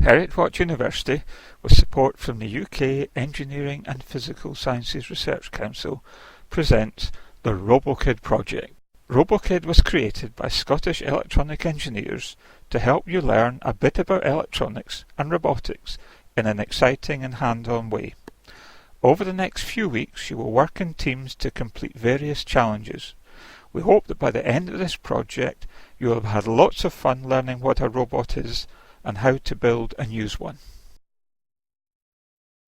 Heriot-Watt University, with support from the UK Engineering and Physical Sciences Research Council, presents the Robokid project. Robokid was created by Scottish electronic engineers to help you learn a bit about electronics and robotics in an exciting and hands-on way. Over the next few weeks you will work in teams to complete various challenges. We hope that by the end of this project you will have had lots of fun learning what a robot is and how to build and use one.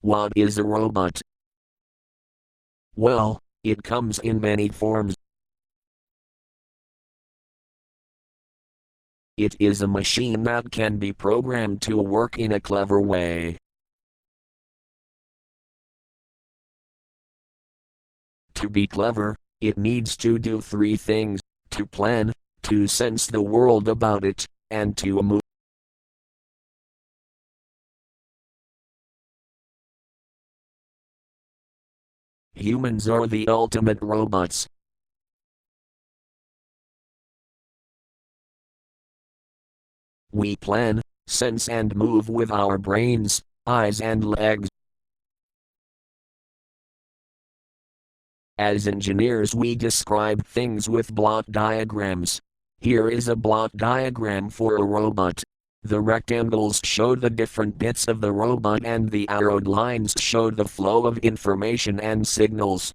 What is a robot? Well, it comes in many forms. It is a machine that can be programmed to work in a clever way. To be clever, it needs to do three things: to plan, to sense the world about it, and to move. Humans are the ultimate robots. We plan, sense and move with our brains, eyes and legs. As engineers we describe things with block diagrams. Here is a block diagram for a robot. The rectangles show the different bits of the robot and the arrowed lines show the flow of information and signals.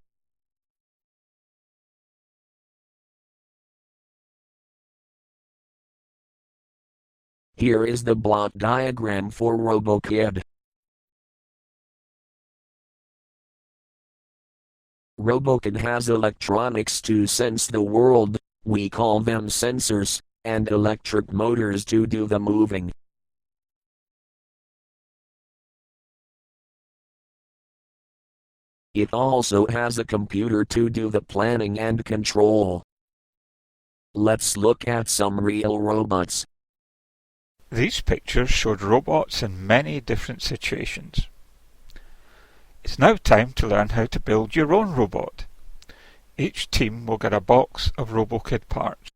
Here is the block diagram for Robokid. Robokid has electronics to sense the world, we call them sensors, and electric motors to do the moving. It also has a computer to do the planning and control. Let's look at some real robots. These pictures showed robots in many different situations. It's now time to learn how to build your own robot. Each team will get a box of Robokid parts.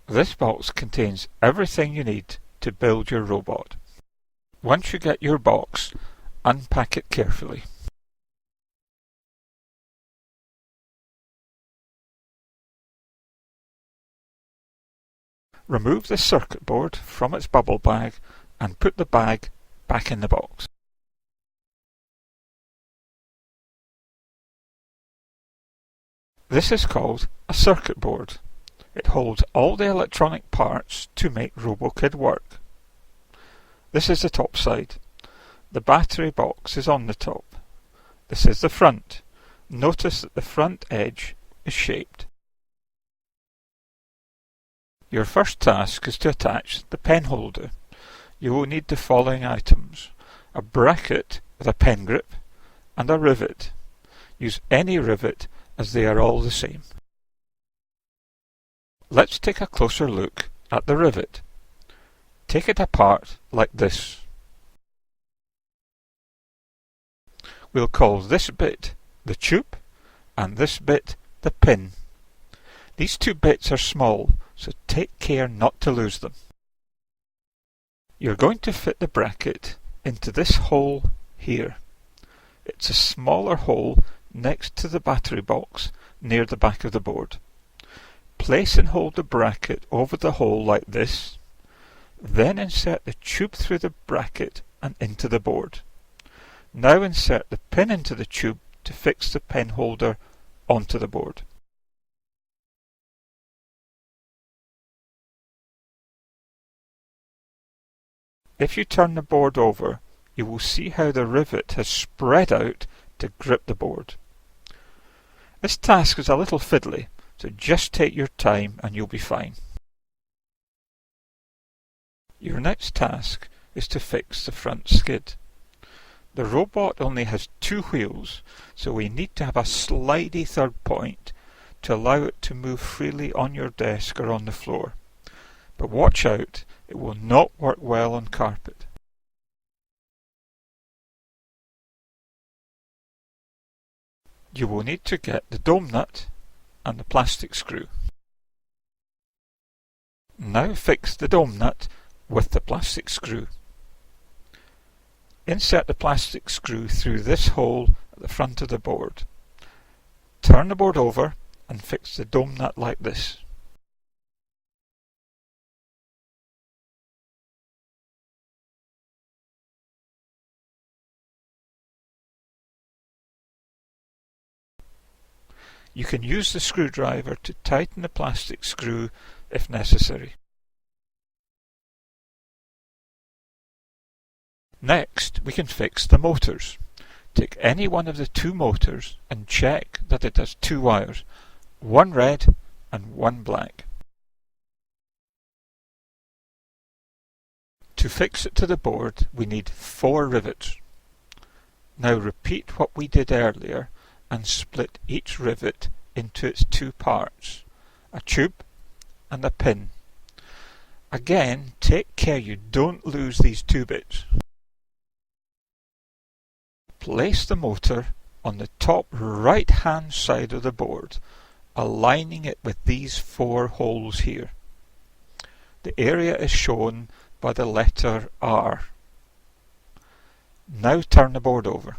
This box contains everything you need to build your robot. Once you get your box, unpack it carefully. Remove the circuit board from its bubble bag and put the bag back in the box. This is called a circuit board. It holds all the electronic parts to make Robokid work. This is the top side. The battery box is on the top. This is the front. Notice that the front edge is shaped. Your first task is to attach the pen holder. You will need the following items: a bracket with a pen grip and a rivet. Use any rivet as they are all the same. Let's take a closer look at the rivet. Take it apart like this. We'll call this bit the tube and this bit the pin. These two bits are small, so take care not to lose them. You're going to fit the bracket into this hole here. It's a smaller hole next to the battery box near the back of the board. Place and hold the bracket over the hole like this. Then insert the tube through the bracket and into the board. Now insert the pin into the tube to fix the pen holder onto the board. If you turn the board over, you will see how the rivet has spread out to grip the board. This task is a little fiddly, so just take your time and you'll be fine. Your next task is to fix the front skid. The robot only has two wheels, so we need to have a slidey third point to allow it to move freely on your desk or on the floor. But watch out, it will not work well on carpet. You will need to get the dome nut and the plastic screw. Now fix the dome nut with the plastic screw. Insert the plastic screw through this hole at the front of the board. Turn the board over and fix the dome nut like this. You can use the screwdriver to tighten the plastic screw if necessary. Next, we can fix the motors. Take any one of the two motors and check that it has two wires, one red and one black. To fix it to the board, we need 4 rivets. Now repeat what we did earlier and split each rivet into its 2 parts, a tube and a pin. Again, take care you don't lose these 2 bits. Place the motor on the top right hand side of the board, aligning it with these 4 holes here. The area is shown by the letter R. Now turn the board over.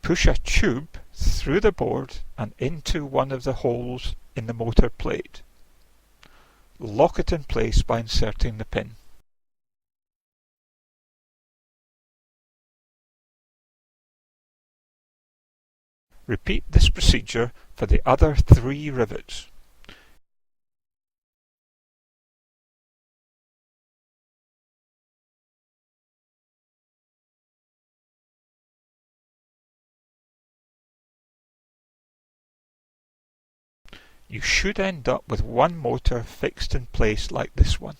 Push a tube through the board and into one of the holes in the motor plate. Lock it in place by inserting the pin. Repeat this procedure for the other 3 rivets. You should end up with one motor fixed in place like this one.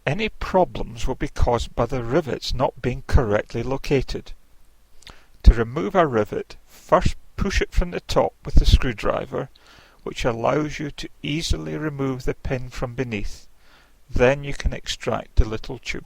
Any problems will be caused by the rivets not being correctly located. To remove a rivet, first push it from the top with the screwdriver, which allows you to easily remove the pin from beneath. Then you can extract the little tube.